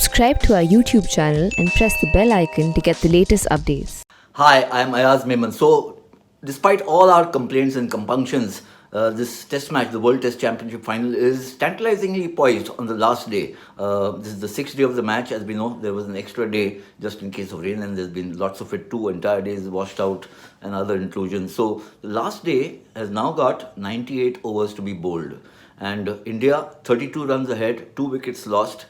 Subscribe to our YouTube channel and press the bell icon to get the latest updates. Hi, I'm Ayaz Memon. So, despite all our complaints and compunctions, this test match, the World Test Championship final, is tantalizingly poised on the last day. This is the sixth day of the match. As we know, there was an extra day just in case of rain, and there's been lots of it. 2 entire days washed out and other inclusions. So, the last day has now got 98 overs to be bowled. And India, 32 runs ahead, 2 wickets lost.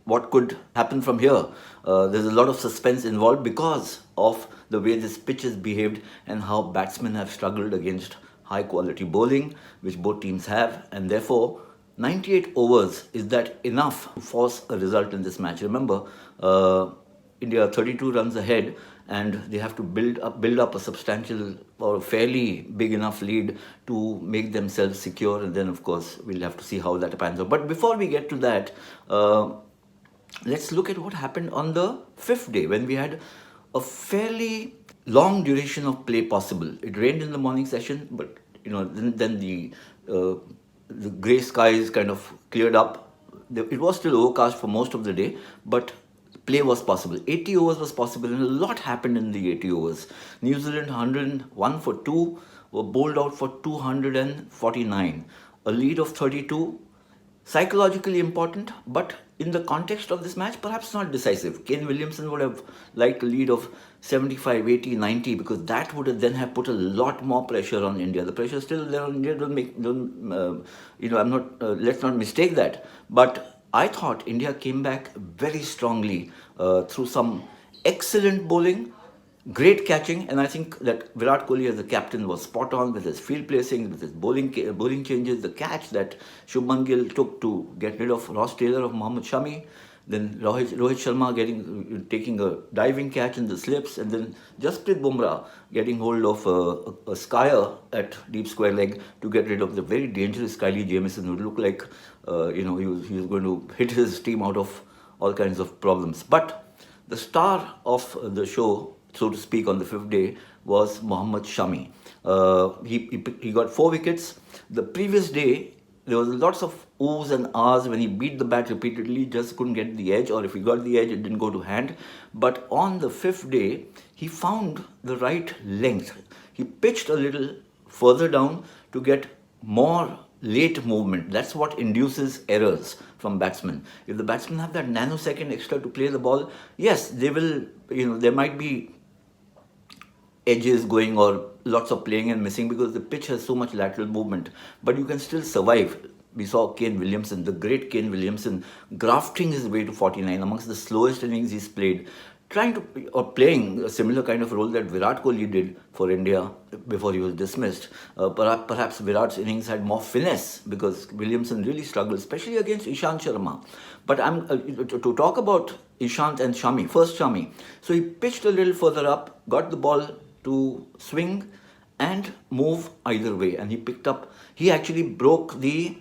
What could happen from here? There's a lot of suspense involved because of the way this pitch has behaved and how batsmen have struggled against high quality bowling, which both teams have, and therefore 98 overs, is that enough to force a result in this match? Remember, India are 32 runs ahead and they have to build up a substantial or fairly big enough lead to make themselves secure, and then of course we'll have to see how that pans out. But before we get to that, let's look at what happened on the fifth day when we had a fairly long duration of play possible. It rained in the morning session, but then the grey skies kind of cleared up. It was still overcast for most of the day, but play was possible. 80 overs was possible, and a lot happened in the 80 overs. New Zealand 101 for 2 were bowled out for 249. A lead of 32. Psychologically important, but in the context of this match, perhaps not decisive. Kane Williamson would have liked a lead of 75, 80, 90, because that would have then have put a lot more pressure on India. The pressure is still there on India. Let's not mistake that. But I thought India came back very strongly through some excellent bowling, great catching, and I think that Virat Kohli as the captain was spot on with his field placing, with his bowling changes, the catch that Shubman Gill took to get rid of Ross Taylor of Mohammad Shami, then Rohit Sharma taking a diving catch in the slips, and then Jasprit Bumrah getting hold of a skyer at deep square leg to get rid of the very dangerous Kylie Jamieson, who looked like he was going to hit his team out of all kinds of problems. But the star of the show, so to speak, on the fifth day was Mohammad Shami. He got 4 wickets. The previous day, there was lots of oohs and ahs when he beat the bat repeatedly, just couldn't get the edge, or if he got the edge, it didn't go to hand. But on the fifth day, he found the right length. He pitched a little further down to get more late movement. That's what induces errors from batsmen. If the batsmen have that nanosecond extra to play the ball, yes, they will, there might be edges going or lots of playing and missing because the pitch has so much lateral movement, but you can still survive. We saw Kane Williamson, the great Kane Williamson, grafting his way to 49 amongst the slowest innings he's played, playing a similar kind of role that Virat Kohli did for India before he was dismissed. Perhaps Virat's innings had more finesse because Williamson really struggled, especially against Ishant Sharma. But I'm to talk about Ishant and Shami. First Shami. So he pitched a little further up, got the ball to swing and move either way, and he actually broke the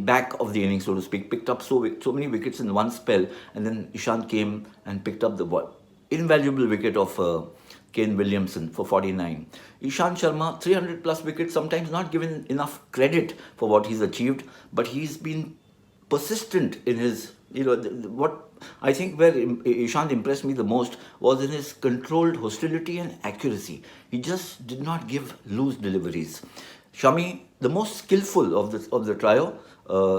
back of the innings, so to speak, picked up so many wickets in one spell, and then Ishant came and picked up the invaluable wicket of Kane Williamson for 49. Ishant Sharma, 300 plus wickets, sometimes not given enough credit for what he's achieved, but he's been persistent in his, what I think where Ishant impressed me the most was in his controlled hostility and accuracy. He just did not give loose deliveries. Shami, the most skillful of the trio,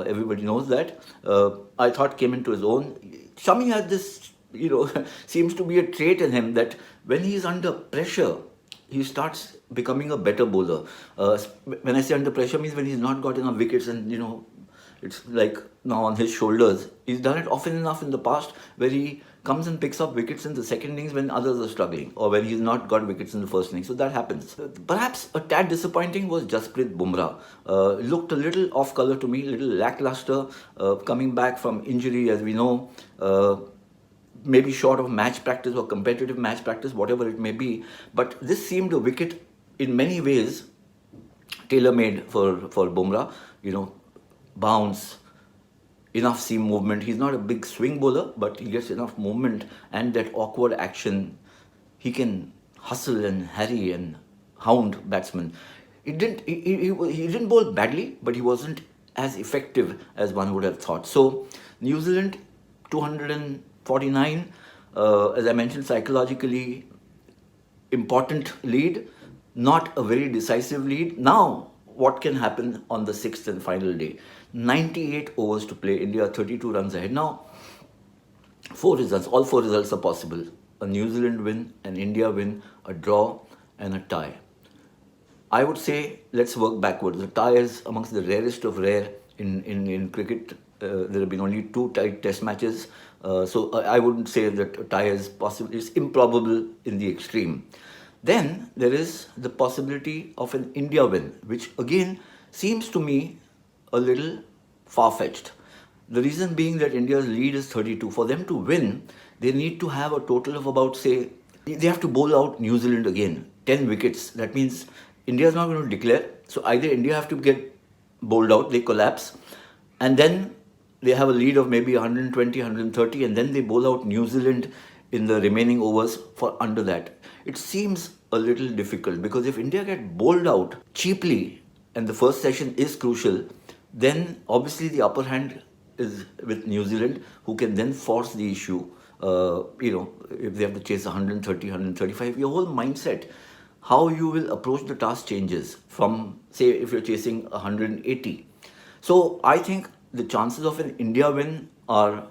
everybody knows that, I thought came into his own. Shami has this, seems to be a trait in him that when he's under pressure, he starts becoming a better bowler. When I say under pressure, means when he's not got enough wickets and, it's like now on his shoulders. He's done it often enough in the past where he comes and picks up wickets in the second innings when others are struggling, or when he's not got wickets in the first innings. So that happens. Perhaps a tad disappointing was Jasprit Bumrah. Looked a little off color to me, a little lackluster, coming back from injury, as we know. Maybe short of match practice or competitive match practice, whatever it may be. But this seemed a wicket in many ways tailor-made for Bumrah. Bounce, enough seam movement. He's not a big swing bowler, but he gets enough movement and that awkward action. He can hustle and harry and hound batsmen. He didn't bowl badly, but he wasn't as effective as one would have thought. So New Zealand 249, as I mentioned, psychologically important lead, not a very decisive lead. Now, what can happen on the sixth and final day? 98 overs to play, India 32 runs ahead. Now, four results, all four results are possible. A New Zealand win, an India win, a draw, and a tie. I would say let's work backwards. The tie is amongst the rarest of rare in cricket. There have been only two tight test matches. So I wouldn't say that a tie is possible. It's improbable in the extreme. Then there is the possibility of an India win, which again seems to me a little far-fetched. The reason being that India's lead is 32. For them to win, they need to have a total of about, say, they have to bowl out New Zealand again, 10 wickets. That means India is not going to declare. So either India have to get bowled out, they collapse, and then they have a lead of maybe 120, 130, and then they bowl out New Zealand in the remaining overs for under that. It seems a little difficult because if India get bowled out cheaply and the first session is crucial, then obviously the upper hand is with New Zealand, who can then force the issue. If they have to chase 130, 135, your whole mindset, how you will approach the task changes from, say, if you're chasing 180. So I think the chances of an India win are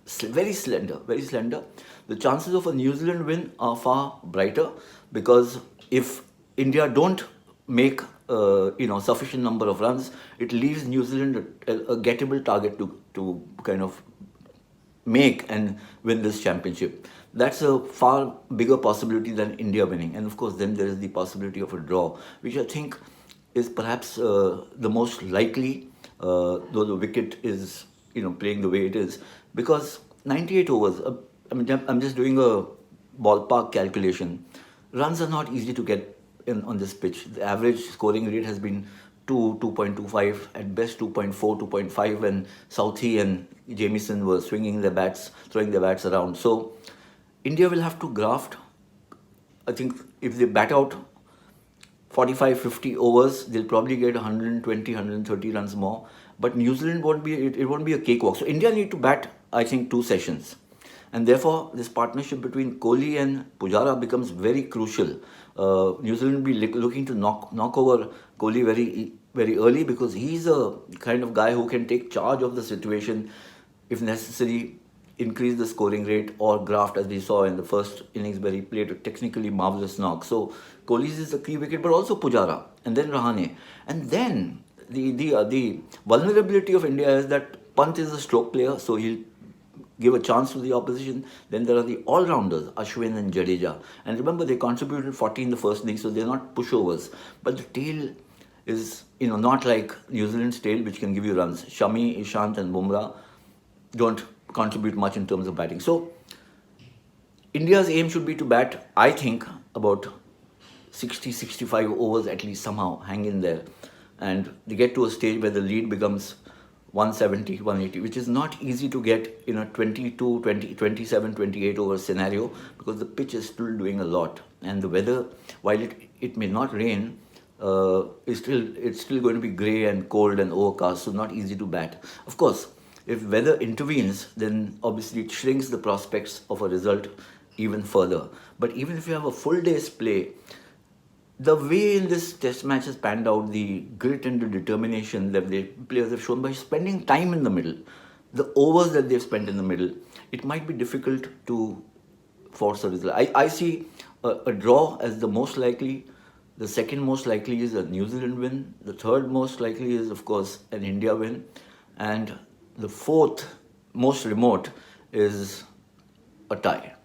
very slender, very slender. The chances of a New Zealand win are far brighter because if India don't make sufficient number of runs, it leaves New Zealand a gettable target to kind of make and win this championship. That's a far bigger possibility than India winning. And of course, then there is the possibility of a draw, which I think is perhaps the most likely, though the wicket is playing the way it is, because 98 overs. I'm just doing a ballpark calculation. Runs are not easy to get on this pitch. The average scoring rate has been 2.25, at best 2.4, 2.5, when Southee and Jamieson were swinging their bats, throwing their bats around. So India will have to graft. I think if they bat out 45, 50 overs, they'll probably get 120, 130 runs more. But New Zealand won't be a cakewalk. So India need to bat, I think, 2 sessions. And therefore, this partnership between Kohli and Pujara becomes very crucial. New Zealand will be looking to knock over Kohli very, very early because he's a kind of guy who can take charge of the situation, if necessary, increase the scoring rate or graft, as we saw in the first innings where he played a technically marvellous knock. So Kohli's is the key wicket, but also Pujara, and then Rahane. And then the vulnerability of India is that Pant is a stroke player, so he'll give a chance to the opposition. Then there are the all-rounders, Ashwin and Jadeja. And remember, they contributed 40 in the first innings, so they're not pushovers. But the tail is, not like New Zealand's tail, which can give you runs. Shami, Ishant and Bumrah don't contribute much in terms of batting. So India's aim should be to bat, I think, about 60, 65 overs at least, somehow hang in there. And they get to a stage where the lead becomes 170, 180, which is not easy to get in a 22, 20, 27, 28 over scenario because the pitch is still doing a lot. And the weather, while it may not rain, it's still going to be grey and cold and overcast, so not easy to bat. Of course, if weather intervenes, then obviously it shrinks the prospects of a result even further. But even if you have a full day's play, the way in this test match has panned out, the grit and the determination that the players have shown by spending time in the middle, the overs that they've spent in the middle, it might be difficult to force a result. I see a draw as the most likely. The second most likely is a New Zealand win. The third most likely is, of course, an India win. And the fourth most remote is a tie.